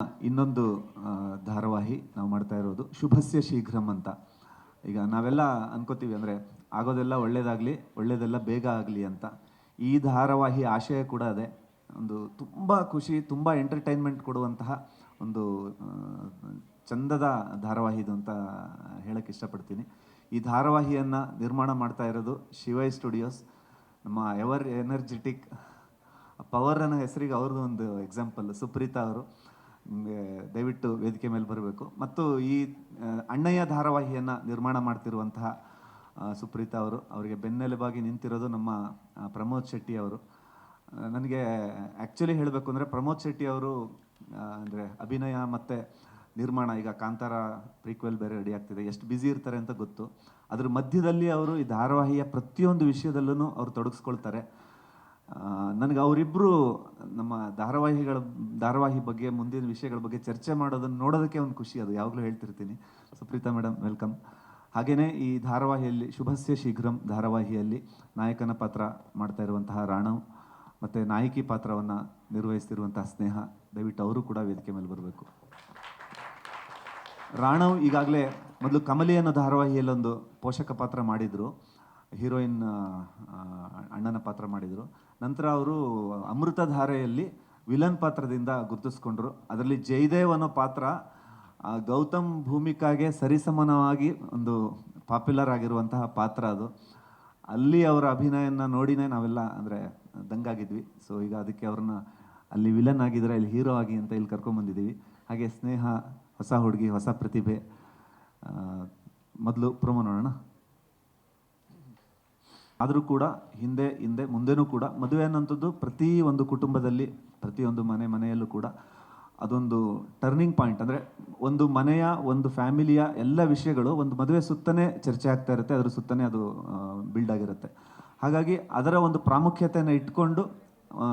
ಇನ್ನೊಂದು ಧಾರಾವಾಹಿ ನಾವು ಮಾಡ್ತಾ ಇರೋದು ಶುಭಸ್ಯ ಶೀಘ್ರಂ ಅಂತ. ಈಗ ನಾವೆಲ್ಲ ಅನ್ಕೋತೀವಿ ಅಂದರೆ ಆಗೋದೆಲ್ಲ ಒಳ್ಳೆಯದೆಲ್ಲ ಬೇಗ ಆಗಲಿ ಅಂತ. ಈ ಧಾರಾವಾಹಿ ಆಶಯ ಕೂಡ ಅದೇ. ಒಂದು ತುಂಬ ಖುಷಿ, ತುಂಬ ಎಂಟರ್ಟೈನ್ಮೆಂಟ್ ಕೊಡುವಂತಹ ಒಂದು ಚಂದದ ಧಾರಾವಾಹಿ ಇದು ಅಂತ ಹೇಳಕ್ಕೆ ಇಷ್ಟಪಡ್ತೀನಿ. ಈ ಧಾರಾವಾಹಿಯನ್ನು ನಿರ್ಮಾಣ ಮಾಡ್ತಾ ಇರೋದು ಶಿವೈ ಸ್ಟುಡಿಯೋಸ್. ನಮ್ಮ ಎವರ್ ಎನರ್ಜೆಟಿಕ್ ಪವರ್ ಅನ್ನೋ ಹೆಸರಿಗೆ ಅವ್ರದ್ದು ಒಂದು ಎಕ್ಸಾಂಪಲ್ ಸುಪ್ರೀತಾ ಅವರು. ದಯವಿಟ್ಟು ವೇದಿಕೆ ಮೇಲೆ ಬರಬೇಕು. ಮತ್ತು ಈ ಅಣ್ಣಯ್ಯ ಧಾರಾವಾಹಿಯನ್ನು ನಿರ್ಮಾಣ ಮಾಡ್ತಿರುವಂತಹ ಸುಪ್ರೀತಾ ಅವರು, ಅವರಿಗೆ ಬೆನ್ನೆಲುಬಾಗಿ ನಿಂತಿರೋದು ನಮ್ಮ ಪ್ರಮೋದ್ ಶೆಟ್ಟಿ ಅವರು. ನನಗೆ ಆ್ಯಕ್ಚುಲಿ ಹೇಳಬೇಕು ಅಂದರೆ ಪ್ರಮೋದ್ ಶೆಟ್ಟಿ ಅವರು ಅಂದರೆ ಅಭಿನಯ ಮತ್ತು ನಿರ್ಮಾಣ, ಈಗ ಕಾಂತಾರ ಪ್ರೀಕ್ವೆಲ್ ಬೇರೆ ರೆಡಿ ಆಗ್ತಿದೆ, ಎಷ್ಟು ಬ್ಯುಸಿ ಇರ್ತಾರೆ ಅಂತ ಗೊತ್ತು. ಅದ್ರ ಮಧ್ಯದಲ್ಲಿ ಅವರು ಈ ಧಾರಾವಾಹಿಯ ಪ್ರತಿಯೊಂದು ವಿಷಯದಲ್ಲೂ ಅವರು ತೊಡಗಿಸ್ಕೊಳ್ತಾರೆ. ನನಗೆ ಅವರಿಬ್ಬರು ನಮ್ಮ ಧಾರಾವಾಹಿ ಬಗ್ಗೆ, ಮುಂದಿನ ವಿಷಯಗಳ ಬಗ್ಗೆ ಚರ್ಚೆ ಮಾಡೋದನ್ನು ನೋಡೋದಕ್ಕೆ ಒಂದು ಖುಷಿ. ಅದು ಯಾವಾಗಲೂ ಹೇಳ್ತಿರ್ತೀನಿ. Supreetha madam, welcome. ಹಾಗೆಯೇ ಈ ಧಾರಾವಾಹಿಯಲ್ಲಿ ಶುಭಸ್ಯ ಶೀಘ್ರಂ ಧಾರಾವಾಹಿಯಲ್ಲಿ ನಾಯಕನ ಪಾತ್ರ ಮಾಡ್ತಾ ಇರುವಂತಹ ರಾಣವ್ ಮತ್ತು ನಾಯಕಿ ಪಾತ್ರವನ್ನು ನಿರ್ವಹಿಸ್ತಿರುವಂತಹ ಸ್ನೇಹ, ದಯವಿಟ್ಟು ಅವರು ಕೂಡ ವೇದಿಕೆ ಮೇಲೆ ಬರಬೇಕು. ರಾಣವ್ ಈಗಾಗಲೇ ಮೊದಲು ಕಮಲಿ ಅನ್ನೋ ಧಾರಾವಾಹಿಯಲ್ಲಿ ಒಂದು ಪೋಷಕ ಪಾತ್ರ ಮಾಡಿದರು, ಹೀರೋಯಿನ್ ಅಣ್ಣನ ಪಾತ್ರ ಮಾಡಿದರು. ನಂತರ ಅವರು ಅಮೃತಧಾರೆಯಲ್ಲಿ ವಿಲನ್ ಪಾತ್ರದಿಂದ ಗುರುತಿಸ್ಕೊಂಡ್ರು. ಅದರಲ್ಲಿ ಜಯದೇವ್ ಅನ್ನೋ ಪಾತ್ರ ಗೌತಮ್ ಭೂಮಿಕಾಗೆ ಸರಿಸಮಾನವಾಗಿ ಒಂದು ಪಾಪ್ಯುಲರ್ ಆಗಿರುವಂತಹ ಪಾತ್ರ ಅದು. ಅಲ್ಲಿ ಅವರ ಅಭಿನಯನ ನೋಡಿನೇ ನಾವೆಲ್ಲ ಅಂದರೆ ದಂಗಾಗಿದ್ವಿ. ಸೊ ಈಗ ಅದಕ್ಕೆ ಅವ್ರನ್ನ ಅಲ್ಲಿ ವಿಲನ್ ಆಗಿದ್ರೆ ಇಲ್ಲಿ ಹೀರೋ ಆಗಿ ಅಂತ ಇಲ್ಲಿ ಕರ್ಕೊಂಡ್ಬಂದಿದ್ದೀವಿ. ಹಾಗೆ ಸ್ನೇಹ ಹೊಸ ಹುಡುಗಿ, ಹೊಸ ಪ್ರತಿಭೆ. ಮೊದಲು ಪ್ರೊಮೋ ನೋಡೋಣ. ಆದರೂ ಕೂಡ ಹಿಂದೆ ಮುಂದೆನೂ ಕೂಡ ಮದುವೆ ಅನ್ನೋಂಥದ್ದು ಪ್ರತಿ ಒಂದು ಕುಟುಂಬದಲ್ಲಿ, ಪ್ರತಿಯೊಂದು ಮನೆಯಲ್ಲೂ ಕೂಡ ಅದೊಂದು ಟರ್ನಿಂಗ್ ಪಾಯಿಂಟ್. ಅಂದರೆ ಒಂದು ಮನೆಯ, ಒಂದು ಫ್ಯಾಮಿಲಿಯ ಎಲ್ಲ ವಿಷಯಗಳು ಒಂದು ಮದುವೆ ಸುತ್ತನೇ ಚರ್ಚೆ ಆಗ್ತಾ ಇರುತ್ತೆ, ಅದ್ರ ಸುತ್ತನೇ ಅದು ಬಿಲ್ಡ್ ಆಗಿರುತ್ತೆ. ಹಾಗಾಗಿ ಅದರ ಒಂದು ಪ್ರಾಮುಖ್ಯತೆಯನ್ನು ಇಟ್ಕೊಂಡು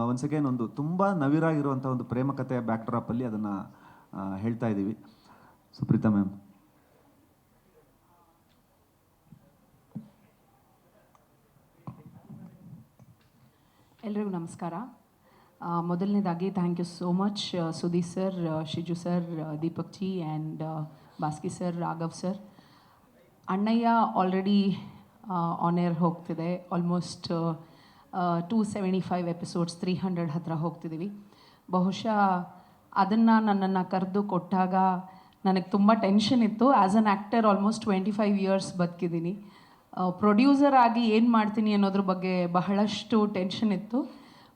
ಒಂದು ಸೆಕೆಂಡ್ ಒಂದು ತುಂಬ ನವಿರಾಗಿರುವಂಥ ಒಂದು ಪ್ರೇಮ ಕಥೆಯ ಬ್ಯಾಕ್ಡ್ರಾಪಲ್ಲಿ ಅದನ್ನು ಹೇಳ್ತಾ ಇದ್ದೀವಿ. ಸುಪ್ರೀತಾ ಮ್ಯಾಮ್. ಎಲ್ರಿಗೂ ನಮಸ್ಕಾರ. ಮೊದಲನೇದಾಗಿ thank you so much Sudeep sir, Shiju sir, Deepak ji and Baski sir, Raghav sir. Annayya already on air ಹೋಗ್ತಿದೆ. ಆಲ್ಮೋಸ್ಟ್ 275 ಎಪಿಸೋಡ್ಸ್, 300 ಹತ್ರ ಹೋಗ್ತಿದ್ದೀವಿ. ಬಹುಶಃ ಅದನ್ನು ನನ್ನನ್ನು ಕರೆದು ಕೊಟ್ಟಾಗ ನನಗೆ ತುಂಬ ಟೆನ್ಷನ್ ಇತ್ತು. As an actor almost 25 years ಬದುಕಿದ್ದೀನಿ. ಪ್ರೊಡ್ಯೂಸರ್ ಆಗಿ ಏನು ಮಾಡ್ತೀನಿ ಅನ್ನೋದ್ರ ಬಗ್ಗೆ ಬಹಳಷ್ಟು ಟೆನ್ಷನ್ ಇತ್ತು.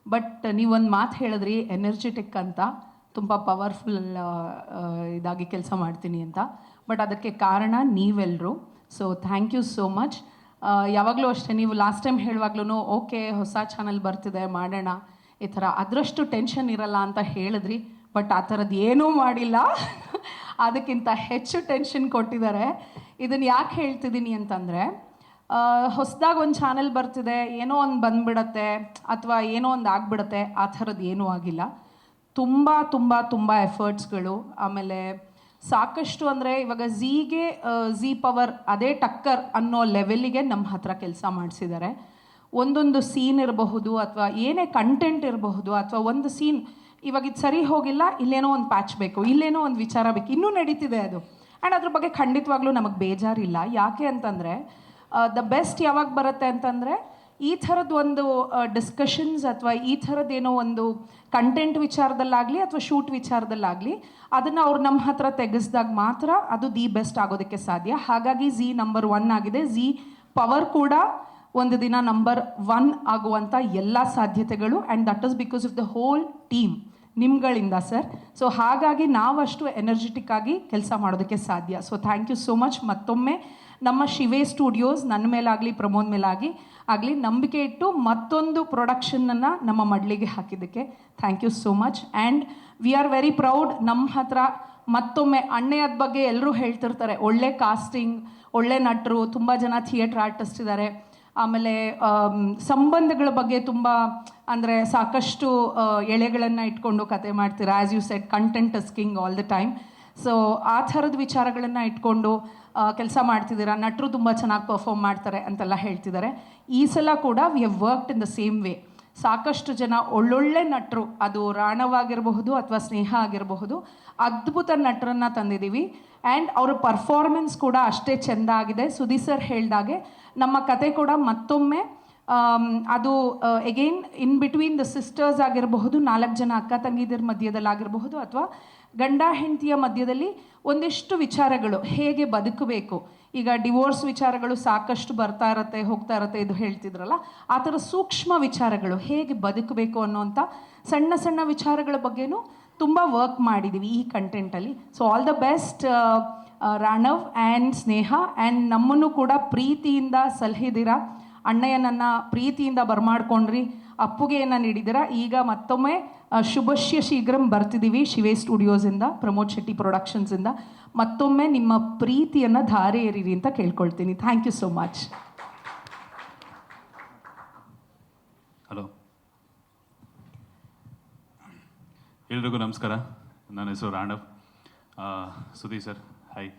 ಬಟ್ ನೀವೊಂದು ಮಾತು ಹೇಳಿದ್ರಿ, ಎನರ್ಜೆಟಿಕ್ ಅಂತ, ತುಂಬ ಪವರ್ಫುಲ್ ಇದಾಗಿ ಕೆಲಸ ಮಾಡ್ತೀನಿ ಅಂತ. ಬಟ್ ಅದಕ್ಕೆ ಕಾರಣ ನೀವೆಲ್ಲರೂ. So thank you so much. ಯಾವಾಗಲೂ ಅಷ್ಟೇ, ನೀವು ಲಾಸ್ಟ್ ಟೈಮ್ ಹೇಳುವಾಗ್ಲೂ ಓಕೆ ಹೊಸ ಚಾನಲ್ ಬರ್ತಿದೆ ಮಾಡೋಣ ಈ ಥರ, ಅದರಷ್ಟು ಟೆನ್ಷನ್ ಇರಲ್ಲ ಅಂತ ಹೇಳಿದ್ರಿ. ಬಟ್ ಆ ಥರದ್ದು ಏನೂ ಮಾಡಿಲ್ಲ. ಅದಕ್ಕಿಂತ ಹೆಚ್ಚು ಟೆನ್ಷನ್ ಕೊಟ್ಟಿದ್ದಾರೆ. ಇದನ್ನು ಯಾಕೆ ಹೇಳ್ತಿದ್ದೀನಿ ಅಂತಂದರೆ, ಹೊಸದಾಗಿ ಒಂದು ಚಾನೆಲ್ ಬರ್ತಿದೆ, ಏನೋ ಒಂದು ಬಂದುಬಿಡತ್ತೆ ಅಥವಾ ಏನೋ ಒಂದು ಆಗಿಬಿಡತ್ತೆ, ಆ ಥರದ್ದು ಏನೂ ಆಗಿಲ್ಲ. ತುಂಬ ತುಂಬ ತುಂಬ ಎಫರ್ಟ್ಸ್ಗಳು. ಆಮೇಲೆ ಸಾಕಷ್ಟು ಅಂದರೆ ಇವಾಗ ಝೀ ಪವರ್ ಅದೇ ಟಕ್ಕರ್ ಅನ್ನೋ ಲೆವೆಲ್ಲಿಗೆ ನಮ್ಮ ಹತ್ರ ಕೆಲಸ ಮಾಡಿಸಿದ್ದಾರೆ. ಒಂದೊಂದು ಸೀನ್ ಇರಬಹುದು ಅಥವಾ ಏನೇ ಕಂಟೆಂಟ್ ಇರಬಹುದು, ಅಥವಾ ಒಂದು ಸೀನ್ ಇವಾಗ ಇದು ಸರಿ ಹೋಗಿಲ್ಲ, ಇಲ್ಲೇನೋ ಒಂದು ಪ್ಯಾಚ್ ಬೇಕು, ಇಲ್ಲೇನೋ ಒಂದು ವಿಚಾರ ಬೇಕು, ಇನ್ನೂ ನಡೀತಿದೆ ಅದು. ಆ್ಯಂಡ್ ಅದ್ರ ಬಗ್ಗೆ ಖಂಡಿತವಾಗ್ಲೂ ನಮಗೆ ಬೇಜಾರಿಲ್ಲ. ಯಾಕೆ ಅಂತಂದರೆ ದ ಬೆಸ್ಟ್ ಯಾವಾಗ ಬರುತ್ತೆ ಅಂತಂದರೆ ಈ ಥರದ್ದು ಒಂದು ಡಿಸ್ಕಷನ್ಸ್ ಅಥವಾ ಈ ಥರದ್ದೇನೋ ಒಂದು ಕಂಟೆಂಟ್ ವಿಚಾರದಲ್ಲಾಗಲಿ ಅಥವಾ ಶೂಟ್ ವಿಚಾರದಲ್ಲಾಗಲಿ ಅದನ್ನು ಅವ್ರು ನಮ್ಮ ಹತ್ರ ತೆಗೆಸ್ದಾಗ ಮಾತ್ರ ಅದು ದಿ ಬೆಸ್ಟ್ ಆಗೋದಕ್ಕೆ ಸಾಧ್ಯ. ಹಾಗಾಗಿ ನಂಬರ್ 1 ಆಗಿದೆ. ಪವರ್ ಕೂಡ ಒಂದು ದಿನ ನಂಬರ್ 1 ಆಗುವಂಥ ಎಲ್ಲ ಸಾಧ್ಯತೆಗಳು, and that is because of the whole team, ನಿಮ್ಗಳಿಂದ ಸರ್. ಸೊ ಹಾಗಾಗಿ ನಾವಷ್ಟು ಎನರ್ಜೆಟಿಕ್ ಆಗಿ ಕೆಲಸ ಮಾಡೋದಕ್ಕೆ ಸಾಧ್ಯ. So thank you so much. ಮತ್ತೊಮ್ಮೆ ನಮ್ಮ ಶಿವೇ ಸ್ಟುಡಿಯೋಸ್ ನನ್ನ ಮೇಲಾಗಲಿ ಪ್ರಮೋದ್ ಮೇಲಾಗಲಿ ನಂಬಿಕೆ ಇಟ್ಟು ಮತ್ತೊಂದು ಪ್ರೊಡಕ್ಷನನ್ನು ನಮ್ಮ ಮಡ್ಲಿಗೆ ಹಾಕಿದ್ದಕ್ಕೆ thank you so much. And we are very proud. ನಮ್ಮ ಹತ್ರ ಮತ್ತೊಮ್ಮೆ ಅಣ್ಣಯ್ಯದ ಬಗ್ಗೆ ಎಲ್ಲರೂ ಹೇಳ್ತಿರ್ತಾರೆ, ಒಳ್ಳೆ ಕಾಸ್ಟಿಂಗ್, ಒಳ್ಳೆ ನಟರು, ತುಂಬ ಜನ ಥಿಯೇಟ್ರ್ ಆರ್ಟಿಸ್ಟ್ ಇದ್ದಾರೆ. ಆಮೇಲೆ ಸಂಬಂಧಗಳ ಬಗ್ಗೆ ತುಂಬ ಅಂದರೆ ಸಾಕಷ್ಟು ಎಳೆಗಳನ್ನು ಇಟ್ಕೊಂಡು ಕತೆ ಮಾಡ್ತೀರಾ. As you said, content is king all the time. So ಆ ಥರದ ವಿಚಾರಗಳನ್ನು ಇಟ್ಕೊಂಡು ಕೆಲಸ ಮಾಡ್ತಿದ್ದೀರಾ. ನಟರು ತುಂಬ ಚೆನ್ನಾಗಿ ಪರ್ಫಾರ್ಮ್ ಮಾಡ್ತಾರೆ ಅಂತೆಲ್ಲ ಹೇಳ್ತಿದ್ದಾರೆ. ಈ ಸಲ ಕೂಡ we have worked in the same way. ಸಾಕಷ್ಟು ಜನ ಒಳ್ಳೊಳ್ಳೆ ನಟರು, ಅದು ರಾಣವ್ ಆಗಿರಬಹುದು ಅಥವಾ ಸ್ನೇಹ ಆಗಿರಬಹುದು, ಅದ್ಭುತ ನಟರನ್ನ ತಂದಿದ್ದೀವಿ ಆ್ಯಂಡ್ ಅವರ ಪರ್ಫಾರ್ಮೆನ್ಸ್ ಕೂಡ ಅಷ್ಟೇ ಚೆಂದ ಆಗಿದೆ. ಸುದೀಪ್ ಸರ್ ಹೇಳ್ದಾಗೆ ನಮ್ಮ ಕತೆ ಕೂಡ ಮತ್ತೊಮ್ಮೆ ಅದು again in between the sisters ಆಗಿರಬಹುದು, 4 ಜನ ಅಕ್ಕ ತಂಗಿದರ ಮಧ್ಯದಲ್ಲಾಗಿರಬಹುದು, ಅಥವಾ ಗಂಡ ಹೆಂಡತಿಯ ಮಧ್ಯದಲ್ಲಿ ಒಂದಿಷ್ಟು ವಿಚಾರಗಳು ಹೇಗೆ ಬದುಕಬೇಕು. ಈಗ ಡಿವೋರ್ಸ್ ವಿಚಾರಗಳು ಸಾಕಷ್ಟು ಬರ್ತಾ ಇರತ್ತೆ ಹೋಗ್ತಾ ಇರತ್ತೆ, ಇದು ಹೇಳ್ತಿದ್ರಲ್ಲ, ಆ ಥರ ಸೂಕ್ಷ್ಮ ವಿಚಾರಗಳು ಹೇಗೆ ಬದುಕಬೇಕು ಅನ್ನೋಂಥ ಸಣ್ಣ ಸಣ್ಣ ವಿಚಾರಗಳ ಬಗ್ಗೆನೂ ತುಂಬ ವರ್ಕ್ ಮಾಡಿದ್ದೀವಿ ಈ ಕಂಟೆಂಟಲ್ಲಿ. So all the best Ranav and Sneha. And ನಮ್ಮನ್ನು ಕೂಡ ಪ್ರೀತಿಯಿಂದ ಸಲಹಿದ್ದೀರಾ, ಅಣ್ಣಯ್ಯನನ್ನು ಪ್ರೀತಿಯಿಂದ ಬರಮಾಡ್ಕೊಂಡ್ರಿ, ಅಪ್ಪುಗೆಯನ್ನು ನೀಡಿದ್ದೀರಾ. ಈಗ ಮತ್ತೊಮ್ಮೆ ಶುಭಶ್ಯ ಶೀಘ್ರಂ ಬರ್ತಿದ್ದೀವಿ ಶಿವೇ ಸ್ಟುಡಿಯೋಸಿಂದ, ಪ್ರಮೋದ್ ಶೆಟ್ಟಿ ಪ್ರೊಡಕ್ಷನ್ಸಿಂದ. ಮತ್ತೊಮ್ಮೆ ನಿಮ್ಮ ಪ್ರೀತಿಯನ್ನು ಧಾರೆ ಏರಿರಿ ಅಂತ ಕೇಳ್ಕೊಳ್ತೀನಿ. Thank you so much. Hello, ಎಲ್ರಿಗೂ ನಮಸ್ಕಾರ. ನನ್ನ ಹೆಸರು Ranav. Sudeep sir hi.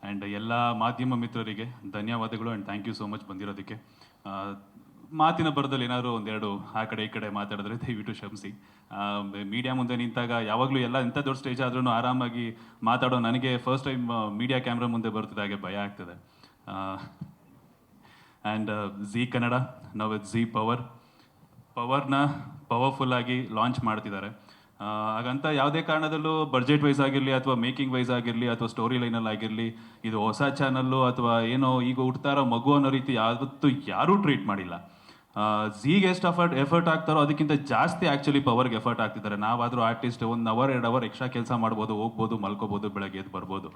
And ಎಲ್ಲ ಮಾಧ್ಯಮ ಮಿತ್ರರಿಗೆ ಧನ್ಯವಾದಗಳು and thank you so much ಬಂದಿರೋದಕ್ಕೆ. ಮಾತಿನ ಬರದಲ್ಲಿ ಏನಾದರೂ ಒಂದೆರಡು ಆ ಕಡೆ ಈ ಕಡೆ ಮಾತಾಡಿದ್ರೆ ದಯವಿಟ್ಟು ಕ್ಷಮಿಸಿ. ಮೀಡಿಯಾ ಮುಂದೆ ನಿಂತಾಗ ಯಾವಾಗಲೂ ಎಲ್ಲ ಎಂಥ ದೊಡ್ಡ ಸ್ಟೇಜ್ ಆದ್ರೂ ಆರಾಮಾಗಿ ಮಾತಾಡೋ ನನಗೆ ಫಸ್ಟ್ ಟೈಮ್ ಮೀಡಿಯಾ ಕ್ಯಾಮ್ರಾ ಮುಂದೆ ಬರ್ತಿದ್ದಾಗೆ ಭಯ ಆಗ್ತದೆ. ಆ್ಯಂಡ್ ಝೀ ಕನ್ನಡ ನಾವು ಝೀ ಪವರ್ನ ಪವರ್ಫುಲ್ಲಾಗಿ ಲಾಂಚ್ ಮಾಡ್ತಿದ್ದಾರೆ. ಹಾಗಂತ ಯಾವುದೇ ಕಾರಣದಲ್ಲೂ ಬಡ್ಜೆಟ್ ವೈಸ್ ಆಗಿರಲಿ ಅಥವಾ ಮೇಕಿಂಗ್ ವೈಸ್ ಆಗಿರಲಿ ಅಥವಾ ಸ್ಟೋರಿ ಲೈನಲ್ಲಿ ಆಗಿರಲಿ ಇದು ಹೊಸ ಚಾನಲ್ಲು ಅಥವಾ ಏನೋ ಈಗ ಹುಡ್ತಾ ಇರೋ ಮಗು ಅನ್ನೋ ರೀತಿ ಯಾವತ್ತೂ ಯಾರೂ ಟ್ರೀಟ್ ಮಾಡಿಲ್ಲ. ಝೀಗೆ ಎಷ್ಟು ಎಫರ್ಟ್ ಆಗ್ತಾರೋ ಅದಕ್ಕಿಂತ ಜಾಸ್ತಿ ಆ್ಯಕ್ಚುಲಿ ಪವರ್ಗೆ ಎಫರ್ಟ್ ಆಗ್ತಿದ್ದಾರೆ. ನಾವಾದರೂ ಆರ್ಟಿಸ್ಟ್ 1 ಅವರ್ 2 ಅವರ್ ಎಕ್ಸ್ಟ್ರಾ ಕೆಲಸ ಮಾಡ್ಬೋದು, ಹೋಗ್ಬೋದು, ಮಲ್ಕೋಬೋದು, ಬೆಳಗ್ಗೆ ಎದ್ದು ಬರ್ಬೋದು.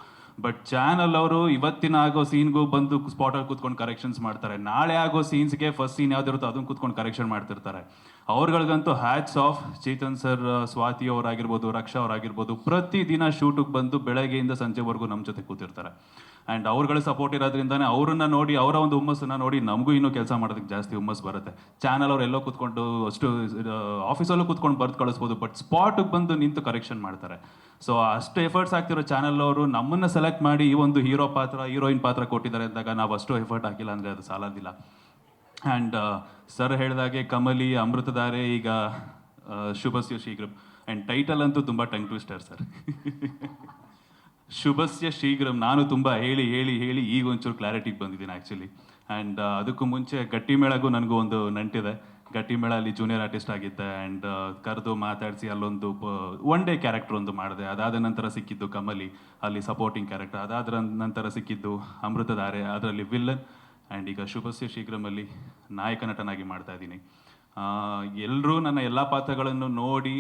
ಬಟ್ ಚಾನಲ್ ಅವರು ಇವತ್ತಿನ ಆಗೋ ಸೀನ್ಗೂ ಬಂದು ಸ್ಪಾಟಲ್ಲಿ ಕೂತ್ಕೊಂಡು ಕರೆಕ್ಷನ್ಸ್ ಮಾಡ್ತಾರೆ. ನಾಳೆ ಆಗೋ ಸೀನ್ಸ್ಗೆ ಫಸ್ಟ್ ಸೀನ್ ಯಾವ್ದಿರುತ್ತೋ ಅದನ್ನು ಕೂತ್ಕೊಂಡು ಕರೆಕ್ಷನ್ ಮಾಡ್ತಿರ್ತಾರೆ. ಅವ್ರುಗಳಿಗಂತೂ hats off. Chetan sir, Swathi ಅವರಾಗಿರ್ಬೋದು, ರಕ್ಷಾ ಅವರಾಗಿರ್ಬೋದು, ಪ್ರತಿದಿನ ಶೂಟಿಗೆ ಬಂದು ಬೆಳಗ್ಗೆಯಿಂದ ಸಂಜೆವರೆಗೂ ನಮ್ಮ ಜೊತೆ ಕೂತಿರ್ತಾರೆ. ಆ್ಯಂಡ್ ಅವ್ರುಗಳ ಸಪೋರ್ಟ್ ಇರೋದ್ರಿಂದಾನೆ ಅವ್ರನ್ನ ನೋಡಿ, ಅವರ ಒಂದು ಹುಮ್ಮಸ್ಸನ್ನು ನೋಡಿ ನಮಗೂ ಇನ್ನೂ ಕೆಲಸ ಮಾಡೋದಕ್ಕೆ ಜಾಸ್ತಿ ಹುಮ್ಮಸ್ಸು ಬರುತ್ತೆ. ಚಾನಲ್ ಅವ್ರು ಎಲ್ಲೋ ಕೂತ್ಕೊಂಡು ಅಷ್ಟು ಆಫೀಸಲ್ಲೂ ಕೂತ್ಕೊಂಡು ಬರ್ದು ಕಳಿಸ್ಬೋದು, ಬಟ್ ಸ್ಪಾಟಿಗೆ ಬಂದು ನಿಂತು ಕರೆಕ್ಷನ್ ಮಾಡ್ತಾರೆ. ಸೊ ಅಷ್ಟು ಎಫರ್ಟ್ಸ್ ಆಗ್ತಿರೋ ಚಾನಲ್ ಅವರು ನಮ್ಮನ್ನು ಸೆಲೆಕ್ಟ್ ಮಾಡಿ ಈ ಒಂದು ಹೀರೋ ಪಾತ್ರ, ಹೀರೋಯಿನ್ ಪಾತ್ರ ಕೊಟ್ಟಿದ್ದಾರೆ ಅಂದಾಗ ನಾವು ಅಷ್ಟು ಎಫರ್ಟ್ ಹಾಕಿಲ್ಲ ಅಂದರೆ ಅದು ಸಾಲೋದಿಲ್ಲ. ಆ್ಯಂಡ್ ಸರ್ ಹೇಳಿದಾಗೆ ಕಮಲಿ, ಅಮೃತಧಾರೆ, ಈಗ ಶುಭಸ್ಯ ಶೀಘ್ರಂ. ಆ್ಯಂಡ್ ಟೈಟಲ್ ಅಂತೂ ತುಂಬ ಟಂಗ್ ಟ್ವಿಸ್ಟರ್ ಸರ್. ಶುಭಸ್ಯ ಶೀಘ್ರಂ ನಾನು ತುಂಬ ಹೇಳಿ ಹೇಳಿ ಹೇಳಿ ಈಗ ಒಂಚೂರು ಕ್ಲಾರಿಟಿಗೆ ಬಂದಿದ್ದೀನಿ ಆ್ಯಕ್ಚುಲಿ. ಆ್ಯಂಡ್ ಅದಕ್ಕೂ ಮುಂಚೆ ಗಟ್ಟಿಮೇಳಗೂ ನನಗೂ ಒಂದು ನಂಟಿದೆ. ಗಟ್ಟಿಮೇಳ ಅಲ್ಲಿ ಜೂನಿಯರ್ ಆರ್ಟಿಸ್ಟ್ ಆಗಿದ್ದೆ. ಆ್ಯಂಡ್ ಕರೆದು ಮಾತಾಡಿಸಿ ಅಲ್ಲೊಂದು 1 ಡೇ ಕ್ಯಾರೆಕ್ಟರ್ ಒಂದು ಮಾಡಿದೆ. ಅದಾದ ನಂತರ ಸಿಕ್ಕಿದ್ದು ಕಮಲಿ, ಅಲ್ಲಿ ಸಪೋರ್ಟಿಂಗ್ ಕ್ಯಾರೆಕ್ಟರ್. ಅದಾದ ನಂತರ ಸಿಕ್ಕಿದ್ದು ಅಮೃತಧಾರೆ, ಅದರಲ್ಲಿ ವಿಲ್ಲನ್. ಆ್ಯಂಡ್ ಈಗ ಶುಭಸ್ಯ ಶೀಘ್ರಮಲ್ಲಿ ನಾಯಕ ನಟನಾಗಿ ಮಾಡ್ತಾ ಇದ್ದೀನಿ. ಎಲ್ಲರೂ ನನ್ನ ಎಲ್ಲ ಪಾತ್ರಗಳನ್ನು ನೋಡಿ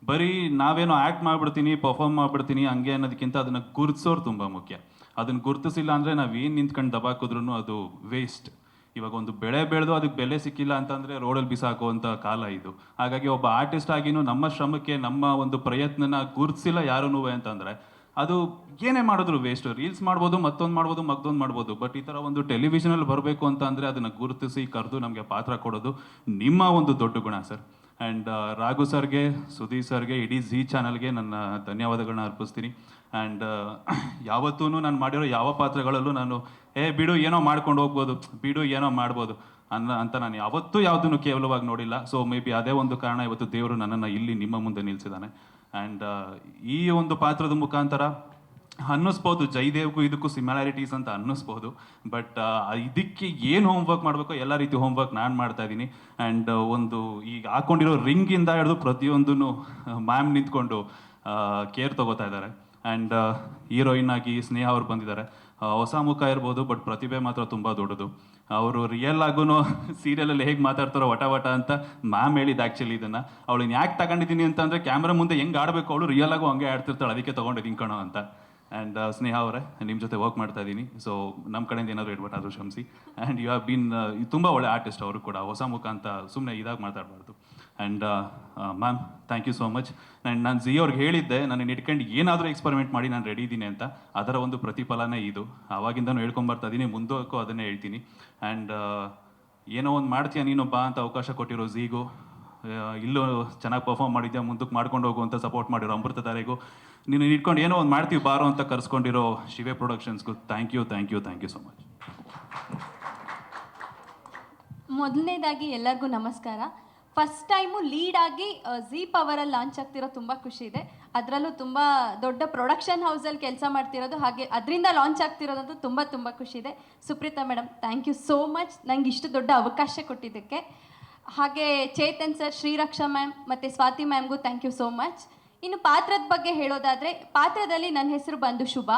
ಬರೀ ನಾವೇನೋ ಆ್ಯಕ್ಟ್ ಮಾಡಿಬಿಡ್ತೀನಿ, ಪರ್ಫಾರ್ಮ್ ಮಾಡಿಬಿಡ್ತೀನಿ ಹಂಗೆ ಅನ್ನೋದಕ್ಕಿಂತ ಅದನ್ನು ಗುರುತಿಸೋರು ತುಂಬ ಮುಖ್ಯ. ಅದನ್ನು ಗುರುತಿಸಿಲ್ಲ ಅಂದರೆ ನಾವು ಏನು ನಿಂತ್ಕೊಂಡು ದಬಾಕಿದ್ರೂ ಅದು ವೇಸ್ಟ್. ಇವಾಗ ಒಂದು ಬೆಳೆ ಬೆಳೆದು ಅದಕ್ಕೆ ಬೆಲೆ ಸಿಕ್ಕಿಲ್ಲ ಅಂತಂದರೆ ರೋಡಲ್ಲಿ ಬಿಸಾಕುವಂಥ ಕಾಲ ಇದು. ಹಾಗಾಗಿ ಒಬ್ಬ ಆರ್ಟಿಸ್ಟ್ ಆಗಿನೂ ನಮ್ಮ ಶ್ರಮಕ್ಕೆ, ನಮ್ಮ ಒಂದು ಪ್ರಯತ್ನನ ಗುರುತಿಸಿಲ್ಲ ಯಾರೂ ಅಂತಂದರೆ ಅದು ಏನೇ ಮಾಡಿದ್ರು ವೇಸ್ಟ್. ರೀಲ್ಸ್ ಮಾಡ್ಬೋದು, ಮತ್ತೊಂದು ಮಾಡ್ಬೋದು, ಬಟ್ ಈ ಥರ ಒಂದು ಟೆಲಿವಿಷನಲ್ಲಿ ಬರಬೇಕು ಅಂತ ಅಂದರೆ ಅದನ್ನು ಗುರುತಿಸಿ ಕರೆದು ನಮಗೆ ಪಾತ್ರ ಕೊಡೋದು ನಿಮ್ಮ ಒಂದು ದೊಡ್ಡ ಗುಣ ಸರ್. ಆ್ಯಂಡ್ ರಾಘು ಸರ್ಗೆ, ಸುದೀಪ್ ಸರ್ಗೆ, ಇಡೀ ಝೀ ಚಾನಲ್ಗೆ ನನ್ನ ಧನ್ಯವಾದಗಳನ್ನ ಅರ್ಪಿಸ್ತೀನಿ. ಆ್ಯಂಡ್ ಯಾವತ್ತೂ ನಾನು ಮಾಡಿರೋ ಯಾವ ಪಾತ್ರಗಳಲ್ಲೂ ನಾನು ಬಿಡು ಏನೋ ಮಾಡ್ಕೊಂಡು ಹೋಗ್ಬೋದು, ಬಿಡು ಏನೋ ಮಾಡ್ಬೋದು ಅಂತ ನಾನು ಯಾವತ್ತೂ ಯಾವುದನ್ನು ಕೇವಲವಾಗಿ ನೋಡಿಲ್ಲ. ಸೊ ಮೇ ಬಿ ಅದೇ ಒಂದು ಕಾರಣ ಇವತ್ತು ದೇವರು ನನ್ನನ್ನು ಇಲ್ಲಿ ನಿಮ್ಮ ಮುಂದೆ ನಿಲ್ಲಿಸಿದ್ದಾನೆ. ಆ್ಯಂಡ್ ಈ ಒಂದು ಪಾತ್ರದ ಮುಖಾಂತರ ಅನ್ನಿಸ್ಬೋದು ಜೈದೇವ್ಗೂ ಇದಕ್ಕೂ ಸಿಮಿಲಾರಿಟೀಸ್ ಅಂತ ಅನ್ನಿಸ್ಬೋದು, ಬಟ್ ಇದಕ್ಕೆ ಏನು ಹೋಮ್ವರ್ಕ್ ಮಾಡಬೇಕೋ ಎಲ್ಲ ರೀತಿ ಹೋಮ್ವರ್ಕ್ ನಾನು ಮಾಡ್ತಾ ಇದ್ದೀನಿ. ಆ್ಯಂಡ್ ಒಂದು ಈಗ ಹಾಕ್ಕೊಂಡಿರೋ ರಿಂಗಿಂದ ಹಿಡಿದು ಪ್ರತಿಯೊಂದೂ ಮ್ಯಾಮ್ ನಿಂತ್ಕೊಂಡು ಕೇರ್ ತೊಗೋತಾ ಇದ್ದಾರೆ. ಆ್ಯಂಡ್ ಹೀರೋಯಿನ್ ಆಗಿ ಸ್ನೇಹ ಅವ್ರು ಬಂದಿದ್ದಾರೆ. ಹೊಸ ಮುಖ ಇರ್ಬೋದು, ಬಟ್ ಪ್ರತಿಭೆ ಮಾತ್ರ ತುಂಬ ದೊಡ್ಡದು. ಅವರು ರಿಯಲ್ ಆಗೂ ಸೀರಿಯಲಲ್ಲಿ ಹೇಗೆ ಮಾತಾಡ್ತಾರೋ ವಟ ಅಂತ ಮ್ಯಾಮ್ ಹೇಳಿದ್ದು ಆ್ಯಕ್ಚುಲಿ. ಇದನ್ನು ಅವಳನ್ನ ಯಾಕೆ ತಗೊಂಡಿದ್ದೀನಿ ಅಂತಂದರೆ ಕ್ಯಾಮ್ರಾ ಮುಂದೆ ಹೆಂಗೆ ಆಡಬೇಕು ಅವಳು ರಿಯಲ್ ಆಗು ಹಂಗೆ ಆಡ್ತಿರ್ತಾಳೆ, ಅದಕ್ಕೆ ತೊಗೊಂಡಿದ್ದೀನಿ ಕಣೋ ಅಂತ. ಆ್ಯಂಡ್ ಸ್ನೇಹ ಅವರೇ, ನಿಮ್ಮ ಜೊತೆ ವರ್ಕ್ ಮಾಡ್ತಾ ಇದ್ದೀನಿ. ಸೊ ನಮ್ಮ ಕಡೆಯಿಂದ ಏನಾದರೂ ಎಡ್ಬಟ್ ಆದರೂ ಕ್ಷಮಿಸಿ. ಆ್ಯಂಡ್ ಯು ಹ್ಯಾವ್ ಬೀನ್ ತುಂಬ ಒಳ್ಳೆ ಆರ್ಟಿಸ್ಟ್ ಅವರು ಕೂಡ, ಹೊಸ ಮುಖ ಅಂತ ಸುಮ್ಮನೆ ಇದಾಗಿ ಮಾತಾಡಬಾರ್ದು. And ma'am thank you so much. And ನಾನು ಝೀ ಅವ್ರಿಗೆ ಹೇಳಿದ್ದೆ ನಾನು ಇಟ್ಕೊಂಡು ಏನಾದರೂ ಎಕ್ಸ್ಪೆರಿಮೆಂಟ್ ಮಾಡಿ ನಾನು ರೆಡಿ ಇದ್ದೀನಿ ಅಂತ. ಅದರ ಒಂದು ಪ್ರತಿಫಲನೇ ಇದು. ಆವಾಗಿಂದನೂ ಹೇಳ್ಕೊಂಬರ್ತಾ ಇದ್ದೀನಿ, ಮುಂದಕ್ಕೂ ಅದನ್ನೇ ಹೇಳ್ತೀನಿ. ಆ್ಯಂಡ್ ಏನೋ ಒಂದು ಮಾಡ್ತೀಯ ನೀನು ಬಾ ಅಂತ ಅವಕಾಶ ಕೊಟ್ಟಿರೋ ಝೀಗೂ, ಇಲ್ಲೂ ಚೆನ್ನಾಗಿ ಪರ್ಫಾರ್ಮ್ ಮಾಡಿದ್ಯಾ ಮುಂದಕ್ಕೆ ಮಾಡ್ಕೊಂಡು ಹೋಗು ಅಂತ ಸಪೋರ್ಟ್ ಮಾಡಿರೋ ಅಮೃತಧಾರೆಗೂ, ನೀನು ಇಟ್ಕೊಂಡು ಏನೋ ಒಂದು ಮಾಡ್ತೀವಿ ಬಾರೋ ಅಂತ ಕರ್ಸ್ಕೊಂಡಿರೋ ಶಿವೆ ಪ್ರೊಡಕ್ಷನ್ಸ್ಗೂ ಥ್ಯಾಂಕ್ ಯು ಸೊ ಮಚ್. ಮೊದಲನೇದಾಗಿ ಎಲ್ಲರಿಗೂ ನಮಸ್ಕಾರ. ಫಸ್ಟ್ ಟೈಮು ಲೀಡ್ ಆಗಿ ಝೀ ಪವರಲ್ಲಿ ಲಾಂಚ್ ಆಗ್ತಿರೋ ತುಂಬ ಖುಷಿ ಇದೆ. ಅದರಲ್ಲೂ ತುಂಬ ದೊಡ್ಡ ಪ್ರೊಡಕ್ಷನ್ ಹೌಸಲ್ಲಿ ಕೆಲಸ ಮಾಡ್ತಿರೋದು, ಹಾಗೆ ಅದರಿಂದ ಲಾಂಚ್ ಆಗ್ತಿರೋದಂತೂ ತುಂಬ ತುಂಬ ಖುಷಿ ಇದೆ. Supreetha madam, thank you so much ನಂಗೆ ಇಷ್ಟು ದೊಡ್ಡ ಅವಕಾಶ ಕೊಟ್ಟಿದ್ದಕ್ಕೆ. ಹಾಗೆ ಚೇತನ್ ಸರ್, ಶ್ರೀರಕ್ಷಾ ಮ್ಯಾಮ್ ಮತ್ತು ಸ್ವಾತಿ ಮ್ಯಾಮ್ಗೂ ಥ್ಯಾಂಕ್ ಯು ಸೋ ಮಚ್. ಇನ್ನು ಪಾತ್ರದ ಬಗ್ಗೆ ಹೇಳೋದಾದರೆ, ಪಾತ್ರದಲ್ಲಿ ನನ್ನ ಹೆಸರು ಬಂದು ಶುಭ.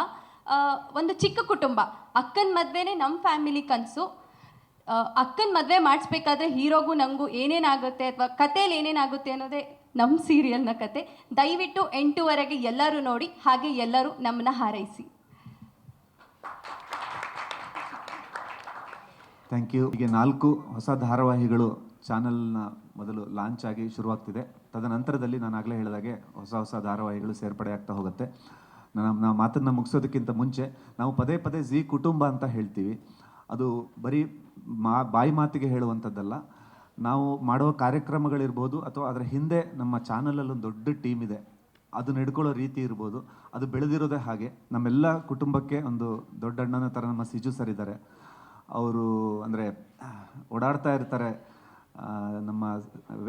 ಒಂದು ಚಿಕ್ಕ ಕುಟುಂಬ, ಅಕ್ಕನ ಮದುವೆನೇ ನಮ್ಮ ಫ್ಯಾಮಿಲಿ ಕನಸು. ಅಕ್ಕನ ಮದುವೆ ಮಾಡಿಸ್ಬೇಕಾದ್ರೆ ಹೀರೋಗೂ ನನಗೂ ಏನೇನಾಗುತ್ತೆ ಅಥವಾ ಕಥೆಯಲ್ಲಿ ಏನೇನಾಗುತ್ತೆ ಅನ್ನೋದೇ ನಮ್ಮ ಸೀರಿಯಲ್ನ ಕತೆ. ದಯವಿಟ್ಟು 8ವರೆಗೆ ಎಲ್ಲರೂ ನೋಡಿ, ಹಾಗೆ ಎಲ್ಲರೂ ನಮ್ಮನ್ನ ಹಾರೈಸಿ. Thank you. ಹೀಗೆ 4 ಹೊಸ ಧಾರಾವಾಹಿಗಳು ಚಾನಲ್ನ ಮೊದಲು ಲಾಂಚ್ ಆಗಿ ಶುರುವಾಗ್ತಿದೆ. ತದನಂತರದಲ್ಲಿ ನಾನು ಆಗಲೇ ಹೇಳಿದಾಗೆ ಹೊಸ ಧಾರಾವಾಹಿಗಳು ಸೇರ್ಪಡೆ ಆಗ್ತಾ ಹೋಗುತ್ತೆ. ನಾವು ಮಾತನ್ನು ಮುಗಿಸೋದಕ್ಕಿಂತ ಮುಂಚೆ ನಾವು ಪದೇ ಪದೇ ಜಿ ಕುಟುಂಬ ಅಂತ ಹೇಳ್ತೀವಿ. ಅದು ಬರೀ ಬಾಯಿ ಮಾತಿಗೆ ಹೇಳುವಂಥದ್ದಲ್ಲ. ನಾವು ಮಾಡುವ ಕಾರ್ಯಕ್ರಮಗಳಿರ್ಬೋದು ಅಥವಾ ಅದರ ಹಿಂದೆ ನಮ್ಮ ಚಾನಲಲ್ಲಿ ಒಂದು ದೊಡ್ಡ ಟೀಮ್ ಇದೆ. ಅದು ನಡ್ಕೊಳ್ಳೋ ರೀತಿ ಇರ್ಬೋದು, ಅದು ಬೆಳೆದಿರೋದೇ ಹಾಗೆ. ನಮ್ಮೆಲ್ಲ ಕುಟುಂಬಕ್ಕೆ ಒಂದು ದೊಡ್ಡ ಅಣ್ಣನ ಥರ ನಮ್ಮ ಸಿಜು ಸರ್ ಇದ್ದಾರೆ. ಅವರು ಅಂದರೆ ಓಡಾಡ್ತಾ ಇರ್ತಾರೆ. ನಮ್ಮ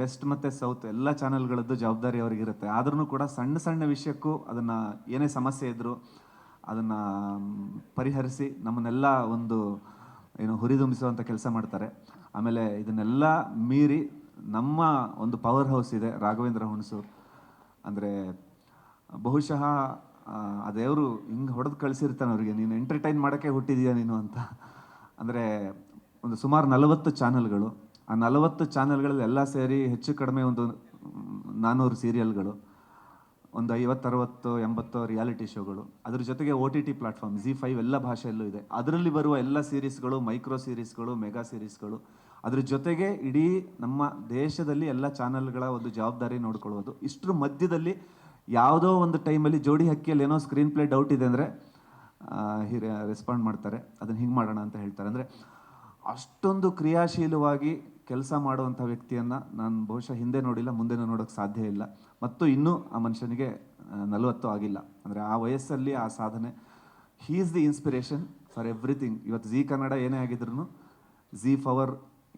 ವೆಸ್ಟ್ ಮತ್ತು ಸೌತ್ ಎಲ್ಲ ಚಾನಲ್ಗಳದ್ದು ಜವಾಬ್ದಾರಿ ಅವ್ರಿಗಿರುತ್ತೆ. ಆದ್ರೂ ಕೂಡ ಸಣ್ಣ ಸಣ್ಣ ವಿಷಯಕ್ಕೂ ಅದನ್ನು ಏನೇ ಸಮಸ್ಯೆ ಇದ್ದರೂ ಅದನ್ನು ಪರಿಹರಿಸಿ ನಮ್ಮನ್ನೆಲ್ಲ ಒಂದು ಹುರಿದುಂಬಿಸುವಂಥ ಕೆಲಸ ಮಾಡ್ತಾರೆ. ಆಮೇಲೆ ಇದನ್ನೆಲ್ಲ ಮೀರಿ ನಮ್ಮ ಒಂದು ಪವರ್ ಹೌಸ್ ಇದೆ, ರಾಘವೇಂದ್ರ ಹುಣಸೂರು. ಅಂದರೆ ಬಹುಶಃ ಆ ದೇವರು ಹಿಂಗೆ ಹೊಡೆದು ಕಳಿಸಿರ್ತಾನೆ ಅವ್ರಿಗೆ, ನೀನು ಎಂಟರ್ಟೈನ್ ಮಾಡೋಕ್ಕೆ ಹುಟ್ಟಿದೀಯ ನೀನು ಅಂತ. ಅಂದರೆ ಒಂದು ಸುಮಾರು 40 ಚಾನಲ್ಗಳು. ಆ 40 ಚಾನಲ್ಗಳಲ್ಲಿ ಎಲ್ಲ ಸೇರಿ ಹೆಚ್ಚು ಕಡಿಮೆ ಒಂದು 400 ಸೀರಿಯಲ್ಗಳು, ಒಂದು 50, 60, 80 ರಿಯಾಲಿಟಿ ಶೋಗಳು. ಅದ್ರ ಜೊತೆಗೆ OTT ಪ್ಲಾಟ್ಫಾರ್ಮ್ ZEE5 ಎಲ್ಲ ಭಾಷೆಯಲ್ಲೂ ಇದೆ. ಅದರಲ್ಲಿ ಬರುವ ಎಲ್ಲ ಸೀರೀಸ್ಗಳು, ಮೈಕ್ರೋ ಸೀರೀಸ್ಗಳು, ಮೆಗಾ ಸೀರೀಸ್ಗಳು. ಅದ್ರ ಜೊತೆಗೆ ಇಡೀ ನಮ್ಮ ದೇಶದಲ್ಲಿ ಎಲ್ಲ ಚಾನಲ್ಗಳ ಒಂದು ಜವಾಬ್ದಾರಿ ನೋಡ್ಕೊಳ್ಳೋದು. ಇಷ್ಟರ ಮಧ್ಯದಲ್ಲಿ ಯಾವುದೋ ಒಂದು ಟೈಮಲ್ಲಿ ಜೋಡಿ ಹಕ್ಕಿಯಲ್ಲಿ ಏನೋ ಸ್ಕ್ರೀನ್ ಪ್ಲೇ ಡೌಟ್ ಇದೆ ಅಂದರೆ ರೆಸ್ಪಾಂಡ್ ಮಾಡ್ತಾರೆ, ಅದನ್ನು ಹಿಂಗೆ ಮಾಡೋಣ ಅಂತ ಹೇಳ್ತಾರೆ. ಅಂದರೆ ಅಷ್ಟೊಂದು ಕ್ರಿಯಾಶೀಲವಾಗಿ ಕೆಲಸ ಮಾಡುವಂಥ ವ್ಯಕ್ತಿಯನ್ನು ನಾನು ಬಹುಶಃ ಹಿಂದೆ ನೋಡಿಲ್ಲ, ಮುಂದೆನೂ ನೋಡೋಕ್ಕೆ ಸಾಧ್ಯ ಇಲ್ಲ. ಮತ್ತು ಇನ್ನೂ ಆ ಮನುಷ್ಯನಿಗೆ 40 ಆಗಿಲ್ಲ. ಅಂದರೆ ಆ ವಯಸ್ಸಲ್ಲಿ ಆ ಸಾಧನೆ. He is the inspiration for everything. ಇವತ್ತು ಜಿ ಕನ್ನಡ ಏನೇ ಆಗಿದ್ರು, ZEE5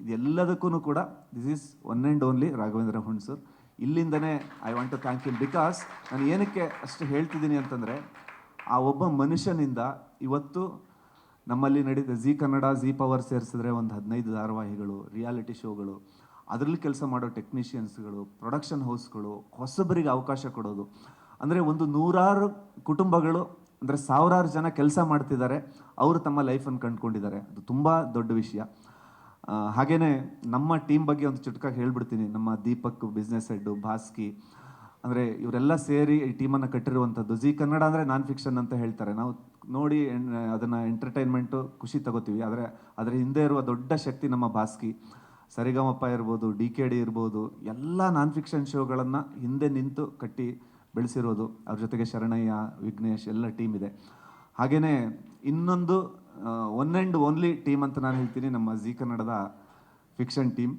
ಇದೆಲ್ಲದಕ್ಕೂ ಕೂಡ this is one and only Raghavendra Hunsur. ಇಲ್ಲಿಂದನೇ I want to thank you. Because ನಾನು ಏನಕ್ಕೆ ಅಷ್ಟು ಹೇಳ್ತಿದ್ದೀನಿ ಅಂತಂದರೆ, ಆ ಒಬ್ಬ ಮನುಷ್ಯನಿಂದ ಇವತ್ತು ನಮ್ಮಲ್ಲಿ ನಡೀತ ಜಿ ಕನ್ನಡ, ZEE5 ಸೇರಿಸಿದ್ರೆ ಒಂದು 15 ಧಾರಾವಾಹಿಗಳು, ರಿಯಾಲಿಟಿ ಶೋಗಳು, ಅದರಲ್ಲಿ ಕೆಲಸ ಮಾಡೋ ಟೆಕ್ನಿಷಿಯನ್ಸ್ಗಳು, ಪ್ರೊಡಕ್ಷನ್ ಹೌಸ್ಗಳು, ಹೊಸಬರಿಗೆ ಅವಕಾಶ ಕೊಡೋದು. ಅಂದರೆ ಒಂದು 100 ಕುಟುಂಬಗಳು, ಅಂದರೆ 1000 ಜನ ಕೆಲಸ ಮಾಡ್ತಿದ್ದಾರೆ, ಅವರು ತಮ್ಮ ಲೈಫನ್ನು ಕಂಡುಕೊಂಡಿದ್ದಾರೆ. ಅದು ತುಂಬ ದೊಡ್ಡ ವಿಷಯ. ಹಾಗೆಯೇ ನಮ್ಮ ಟೀಮ್ ಬಗ್ಗೆ ಒಂದು ಚುಟುಕಾಗಿ ಹೇಳ್ಬಿಡ್ತೀನಿ. ನಮ್ಮ ದೀಪಕ್ ಬಿಸ್ನೆಸ್ ಹೆಡ್ಡು, ಭಾಸ್ಕಿ, ಅಂದರೆ ಇವರೆಲ್ಲ ಸೇರಿ ಈ ಟೀಮನ್ನು ಕಟ್ಟಿರುವಂಥದ್ದು. ಜಿ ಕನ್ನಡ ಅಂದರೆ ನಾನ್ ಫಿಕ್ಷನ್ ಅಂತ ಹೇಳ್ತಾರೆ. ನಾವು ನೋಡಿ ಅದನ್ನು ಎಂಟರ್ಟೈನ್ಮೆಂಟು ಖುಷಿ ತಗೋತೀವಿ. ಆದರೆ ಅದರ ಹಿಂದೆ ಇರುವ ದೊಡ್ಡ ಶಕ್ತಿ ನಮ್ಮ ಭಾಸ್ಕಿ. ಸರಿಗಮಪ ಇರ್ಬೋದು, DKD ಇರ್ಬೋದು, ಎಲ್ಲ ನಾನ್ ಫಿಕ್ಷನ್ ಶೋಗಳನ್ನು ಹಿಂದೆ ನಿಂತು ಕಟ್ಟಿ ಬೆಳೆಸಿರೋದು. ಅವ್ರ ಜೊತೆಗೆ ಶರಣಯ್ಯ, ವಿಘ್ನೇಶ್ ಎಲ್ಲ ಟೀಮ್ ಇದೆ. ಹಾಗೆಯೇ ಇನ್ನೊಂದು ಒನ್ ಆ್ಯಂಡ್ ಓನ್ಲಿ ಟೀಮ್ ಅಂತ ನಾನು ಹೇಳ್ತೀನಿ, ನಮ್ಮ ಜಿ ಕನ್ನಡದ ಫಿಕ್ಷನ್ ಟೀಮ್.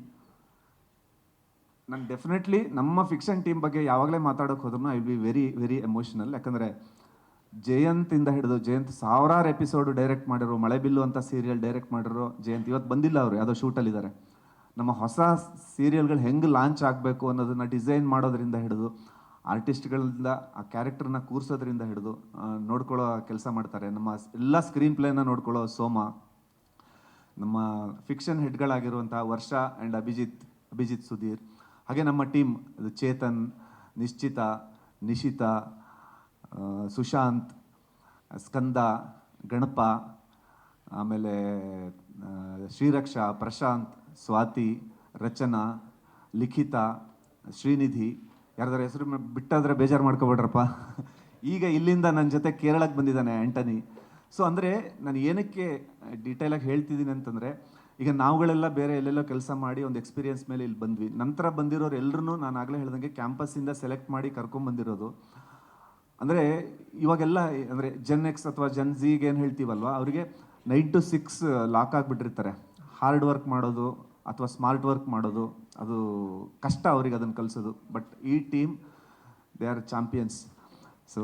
ನಾನು ಡೆಫಿನೆಟ್ಲಿ ನಮ್ಮ ಫಿಕ್ಷನ್ ಟೀಮ್ ಬಗ್ಗೆ ಯಾವಾಗಲೇ ಮಾತಾಡೋಕೆ ಹೋದ್ರೂ I will be very very emotional. ಯಾಕಂದರೆ ಜಯಂತಿಂದ ಹಿಡಿದು, ಜಯಂತ್ 1000 ಎಪಿಸೋಡು ಡೈರೆಕ್ಟ್ ಮಾಡಿರೋ, ಮಳೆಬಿಲ್ಲು ಅಂತ ಸೀರಿಯಲ್ ಡೈರೆಕ್ಟ್ ಮಾಡಿರೋ ಜಯಂತ್ ಇವತ್ತು ಬಂದಿಲ್ಲ. ಅವರು ಯಾವುದೋ ಶೂಟಲ್ಲಿದ್ದಾರೆ. ನಮ್ಮ ಹೊಸ ಸೀರಿಯಲ್ಗಳು ಹೆಂಗೆ ಲಾಂಚ್ ಆಗಬೇಕು ಅನ್ನೋದನ್ನು ಡಿಸೈನ್ ಮಾಡೋದ್ರಿಂದ ಹಿಡಿದು, ಆರ್ಟಿಸ್ಟ್ಗಳಿಂದ ಆ ಕ್ಯಾರೆಕ್ಟರ್ನ ಕೂರಿಸೋದ್ರಿಂದ ಹಿಡಿದು ನೋಡ್ಕೊಳ್ಳೋ ಕೆಲಸ ಮಾಡ್ತಾರೆ. ನಮ್ಮ ಎಲ್ಲ ಸ್ಕ್ರೀನ್ ಪ್ಲೇನ ನೋಡ್ಕೊಳ್ಳೋ ಸೋಮ, ನಮ್ಮ ಫಿಕ್ಷನ್ ಹೆಡ್ಗಳಾಗಿರುವಂಥ ವರ್ಷ ಆ್ಯಂಡ್ ಅಭಿಜಿತ್ ಸುಧೀರ್. ಹಾಗೆ ನಮ್ಮ ಟೀಮ್ ಚೇತನ್, ನಿಶ್ಚಿತ, ನಿಶಿತಾ, ಸುಶಾಂತ್, ಸ್ಕಂದ, ಗಣಪ, ಆಮೇಲೆ ಶ್ರೀರಕ್ಷಾ, ಪ್ರಶಾಂತ್, ಸ್ವಾತಿ, ರಚನಾ, ಲಿಖಿತಾ, ಶ್ರೀನಿಧಿ. ಯಾರ್ದಾರ ಹೆಸರು ಬಿಟ್ಟಾದರೆ ಬೇಜಾರು ಮಾಡ್ಕೊಬೇಡ್ರಪ್ಪ. ಈಗ ಇಲ್ಲಿಂದ ನನ್ನ ಜೊತೆ ಕೇರಳಕ್ಕೆ ಬಂದಿದ್ದಾನೆ ಆ್ಯಂಟನಿ. ಸೊ ಅಂದರೆ ನಾನು ಏನಕ್ಕೆ ಡೀಟೇಲಾಗಿ ಹೇಳ್ತಿದ್ದೀನಿ ಅಂತಂದರೆ, ಈಗ ನಾವುಗಳೆಲ್ಲ ಬೇರೆ ಎಲ್ಲೆಲ್ಲೋ ಕೆಲಸ ಮಾಡಿ ಒಂದು ಎಕ್ಸ್ಪೀರಿಯನ್ಸ್ ಮೇಲೆ ಇಲ್ಲಿ ಬಂದ್ವಿ. ನಂತರ ಬಂದಿರೋರು ಎಲ್ಲರೂ ನಾನು ಆಗಲೇ ಹೇಳ್ದಂಗೆ ಕ್ಯಾಂಪಸ್ಸಿಂದ ಸೆಲೆಕ್ಟ್ ಮಾಡಿ ಕರ್ಕೊಂಬಂದಿರೋದು. ಅಂದರೆ ಇವಾಗೆಲ್ಲ ಅಂದರೆ Gen X ಅಥವಾ Gen Zಗೆ ಏನು ಹೇಳ್ತೀವಲ್ವ, ಅವರಿಗೆ 9 to 6 ಲಾಕ್ ಆಗಿಬಿಟ್ಟಿರ್ತಾರೆ. ಹಾರ್ಡ್ ವರ್ಕ್ ಮಾಡೋದು ಅಥವಾ ಸ್ಮಾರ್ಟ್ ವರ್ಕ್ ಮಾಡೋದು ಅದು ಕಷ್ಟ ಅವ್ರಿಗೆ ಅದನ್ನು ಕಲಿಸೋದು. ಬಟ್ ಈ team they are champions. So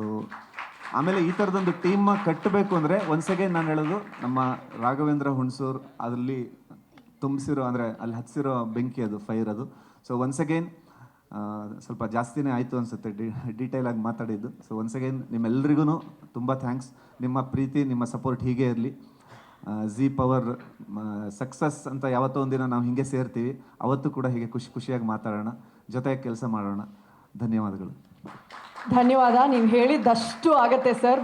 ಆಮೇಲೆ ಈ ಥರದೊಂದು ಟೀಮ್ ಕಟ್ಟಬೇಕು ಅಂದರೆ ಒನ್ಸ್ ಅಗೇನ್ ನಾನು ಹೇಳೋದು, ನಮ್ಮ ರಾಘವೇಂದ್ರ ಹುಣಸೂರು ಅದರಲ್ಲಿ ತುಂಬಿಸಿರೋ, ಅಂದರೆ ಅಲ್ಲಿ ಹಚ್ಚಿರೋ ಬೆಂಕಿ ಅದು, ಫೈರ್ ಅದು. ಸೊ ಒನ್ಸ್ ಅಗೇನ್ ಸ್ವಲ್ಪ ಜಾಸ್ತಿನೇ ಆಯಿತು ಅನಿಸುತ್ತೆ ಡೀಟೇಲಾಗಿ ಮಾತಾಡಿದ್ದು. ಸೊ ಒನ್ಸ್ ಅಗೇನ್ ನಿಮ್ಮೆಲ್ರಿಗೂ ತುಂಬ ಥ್ಯಾಂಕ್ಸ್. ನಿಮ್ಮ ಪ್ರೀತಿ, ನಿಮ್ಮ ಸಪೋರ್ಟ್ ಹೀಗೆ ಇರಲಿ. ಝೀ ಪವರ್ ಸಕ್ಸಸ್ ಅಂತ ಯಾವತ್ತೋ ಒಂದಿನ ನಾವು ಹೀಗೆ ಸೇರ್ತೀವಿ, ಅವತ್ತು ಕೂಡ ಹೀಗೆ ಖುಷಿಯಾಗಿ ಮಾತಾಡೋಣ, ಜೊತೆಗೆ ಕೆಲಸ ಮಾಡೋಣ. ಧನ್ಯವಾದಗಳು. ಧನ್ಯವಾದ. ನೀವು ಹೇಳಿದ್ದಷ್ಟು ಆಗತ್ತೆ ಸರ್.